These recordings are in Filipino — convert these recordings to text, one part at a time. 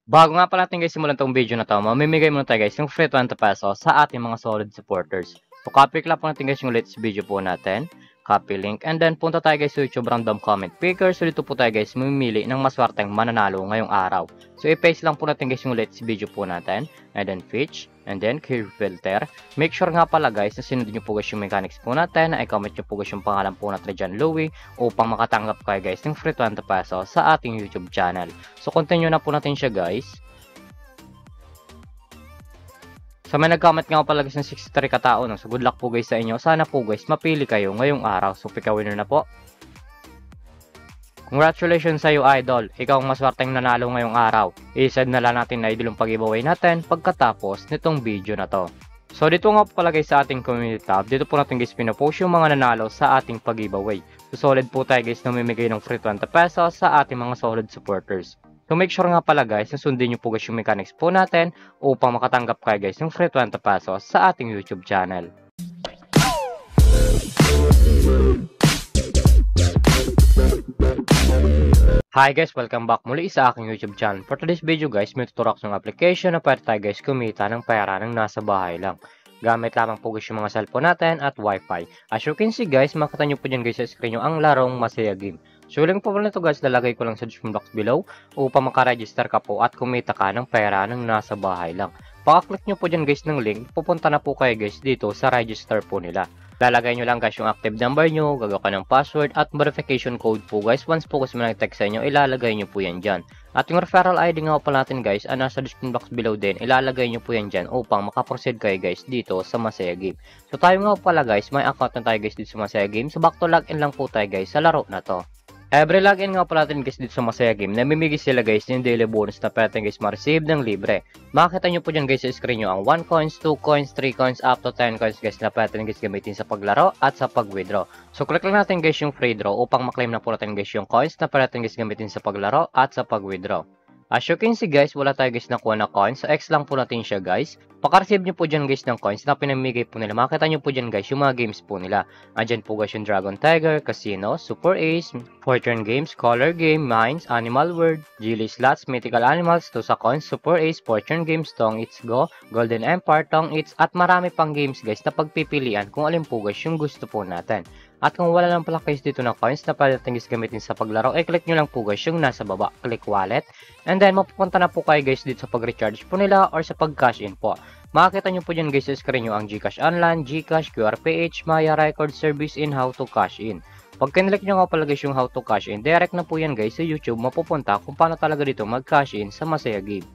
Bago nga pala natin guys simulan tong video na to, mamimigay muna tayo guys yung free 20 pesos sa ating mga solid supporters. So copy lang po natin guys yung latest video po natin. Copy link and then punta tayo guys sa YouTube random comment picker. So dito po tayo guys mamimili ng maswerteng mananalo ngayong araw. So i-paste lang po natin guys yung latest video po natin. And then fetch and then curve filter. Make sure nga pala guys na sinunod nyo po guys yung mechanics po natin. Na i-comment nyo po guys yung pangalan po natin dyan Louie upang makatanggap kayo guys ng free 20 pesos sa ating YouTube channel. So continue na po natin siya guys. So may nag-comment nga pala guys ng 63 katao. No? So good luck po guys sa inyo. Sana po guys mapili kayo ngayong araw. So pick a winner na po. Congratulations sa iyo idol. Ikaw ang maswerteng nanalo ngayong araw. I-send na lang natin na idol ang pag-giveaway natin pagkatapos nitong video na to. So dito nga po pala guys sa ating community tab. Dito po natin guys pinapost yung mga nanalo sa ating pag-giveaway. So solid po tayo guys na mamimigay ng free 20 pesos sa ating mga solid supporters. So make sure nga pala guys na sundin nyo po guys yung mechanics po natin upang makatanggap kayo guys ng free 20 pesos sa ating YouTube channel. Hi guys! Welcome back muli sa aking YouTube channel. For today's video guys, may tuturok ng application na pwede tayo guys kumita ng pera ng nasa bahay lang. Gamit lamang po guys yung mga cellphone natin at wifi. As you can see guys, makita nyo po dyan guys sa screen nyo ang larong Masaya Game. So link po pala nito guys, lalagay ko lang sa description box below upang makaregister ka po at kumita ka ng pera ng nasa bahay lang. Paka-click nyo po dyan guys ng link, pupunta na po kayo guys dito sa register po nila. Lalagay nyo lang guys yung active number nyo, gagawa ka ng password at verification code po guys. Once po guys may nag-text sa inyo, ilalagay nyo po yan dyan. At yung referral ID nga po pala natin guys, nasa description box below din, ilalagay nyo po yan dyan upang makaproceed kayo guys dito sa Masaya Game. So tayo nga po pala guys, may account na tayo guys dito sa Masaya Game. So back to login lang po tayo guys sa laro na to. Every login nga pala natin guys dito sa Masaya Game, namimigay sila guys ng daily bonus na pwede guys ma-receive ng libre. Makikita nyo po dyan guys sa screen nyo ang 1 coins, 2 coins, 3 coins, up to 10 coins guys na pwede guys gamitin sa paglaro at sa pag-withdraw. So click lang natin guys yung free draw upang maklaim na po natin guys yung coins na pwede guys gamitin sa paglaro at sa pag-withdraw. As you can see guys, wala tayo guys nakuha na coins. So X lang po natin siya guys. Paka-receive nyo po dyan guys ng coins na pinamigay po nila. Makita nyo po dyan guys yung mga games po nila. Andyan po guys yung Dragon Tiger, Casino, Super Ace, Fortune Games, Color Game, Mines, Animal World, Gilly Slots, Mythical Animals, Tusa Coins, Super Ace, Fortune Games, Tong It's Go, Golden Empire, Tong It's, at marami pang games guys na pagpipilian kung alin po guys yung gusto po natin. At kung wala lang pala guys dito na coins na pwede natin guys gamitin sa paglaro, click nyo lang po guys yung nasa baba, click wallet. And then mapupunta na po kayo guys dito sa pag-recharge po nila or sa pag-cash in po. Makikita nyo po dyan guys sa screen nyo ang GCash Online, GCash, QRPH, Maya Record Service in how to cash in. Pag kinlik nyo nga pala guys yung how to cash in, direct na po yan guys sa YouTube mapupunta kung paano talaga dito mag-cash in sa Masaya Game.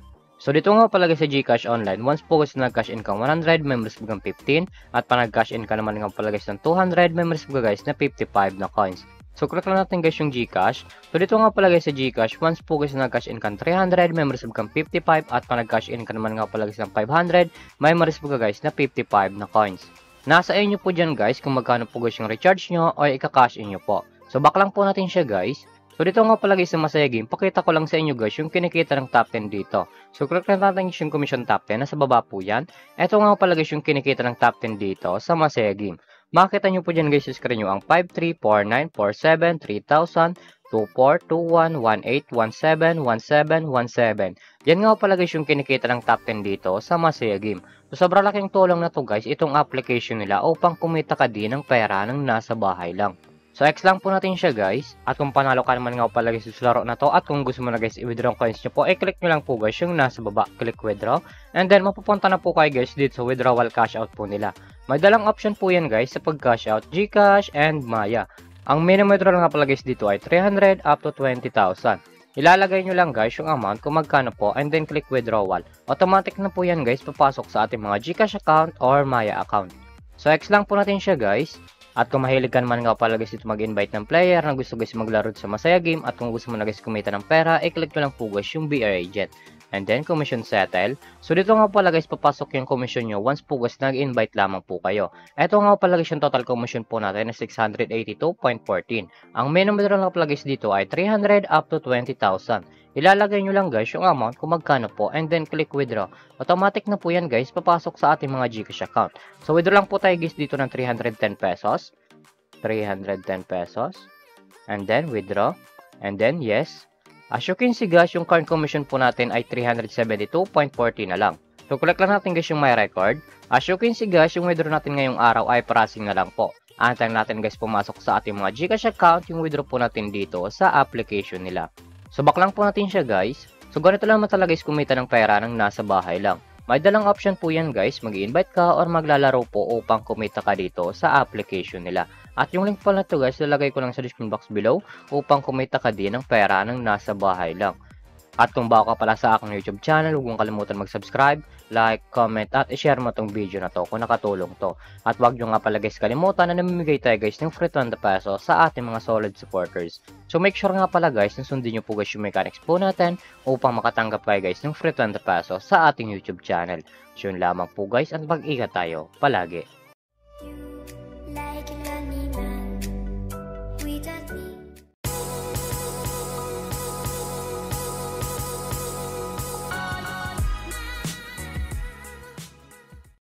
So dito nga pala guys sa GCash Online, once po guys na nag-cash in ka 100, may maris bagang 15. At pa nag-cash in ka naman nga pala guys ng 200, may maris baga guys na 55 na coins. So click lang natin guys yung GCash. So dito nga pala guys sa GCash, once po guys na nag-cash in ka 300, may maris bagang 55. At pa nag-cash in ka naman nga pala guys ng 500, may maris baga guys na 55 na coins. Nasa inyo po dyan guys kung magkano po guys yung recharge nyo o ika-cash in nyo po. So back lang po natin siya guys. So dito nga pala guys sa Masaya Game, pakita ko lang sa inyo guys yung kinikita ng top 10 dito. So click lang natin yung commission top 10, nasa baba po yan. Ito nga pala guys yung kinikita ng top 10 dito sa Masaya Game. Makita nyo po dyan guys sa screen nyo ang 53, 49, 47, 3,000, 24, 21, 18, 17, 17, 17. Yan nga pala guys yung kinikita ng top 10 dito sa Masaya Game. So sobrang laking tulong na to guys itong application nila upang kumita ka din ng pera ng nasa bahay lang. So X lang po natin siya guys. At kung panalo ka naman nga pala guys sa laro na to. At kung gusto mo na guys i-withdraw ang coins nyo po, click nyo lang po guys yung nasa baba. Click withdraw. And then mapupunta na po kayo guys dito sa withdrawal cash out po nila. May dalang option po yan guys sa pag cash out, GCash and Maya. Ang minimum withdrawal nga pala guys dito ay 300 up to 20,000. Ilalagay nyo lang guys yung amount kung magkano po and then click withdrawal. Automatic na po yan guys papasok sa ating mga GCash account or Maya account. So X lang po natin siya guys. At kung mahilig ka naman nga pala guys dito mag-invite ng player na gusto guys maglaro sa Masaya Game at kung gusto mo na guys kumita ng pera, i-click nyo lang po guys yung BR Agent. And then commission settle. So dito nga pala guys papasok yung commission nyo once po guys nag-invite lamang po kayo. Ito nga pala guys yung total commission po natin na 682.14. Ang minimum withdrawal nga pala guys dito ay 300 up to 20,000. Ilalagay nyo lang guys yung amount kung magkano po and then click withdraw. Automatic na po yan guys papasok sa ating mga GCash account. So withdraw lang po tayo guys dito ng 310 pesos. 310 pesos. And then withdraw. And then yes. As you can see guys, yung current commission po natin ay 372.40 na lang. So collect lang natin guys yung my record. As you can see guys, yung withdraw natin ngayong araw ay processing na lang po. Antayin natin guys pumasok sa ating mga GCash account yung withdraw po natin dito sa application nila. So back lang po natin siya guys. So ganito lang talaga guys kumita ng pera ng nasa bahay lang. May dalang option po yan guys, mag-invite ka or maglalaro po upang kumita ka dito sa application nila. At yung link pala to guys, lalagay ko lang sa description box below upang kumita ka din ng pera ng nasa bahay lang. At kung bago ka pala sa aking YouTube channel, huwag mong kalimutan mag-subscribe, like, comment, at i-share mo tong video na to kung nakatulong to. At huwag nyo nga pala guys kalimutan na namimigay tayo guys ng free 20 pesos sa ating mga solid supporters. So make sure nga pala guys na sundin nyo po guys yung mechanics po natin upang makatanggap kayo guys ng free 20 pesos sa ating YouTube channel. So yun lamang po guys at mag-ingat tayo palagi.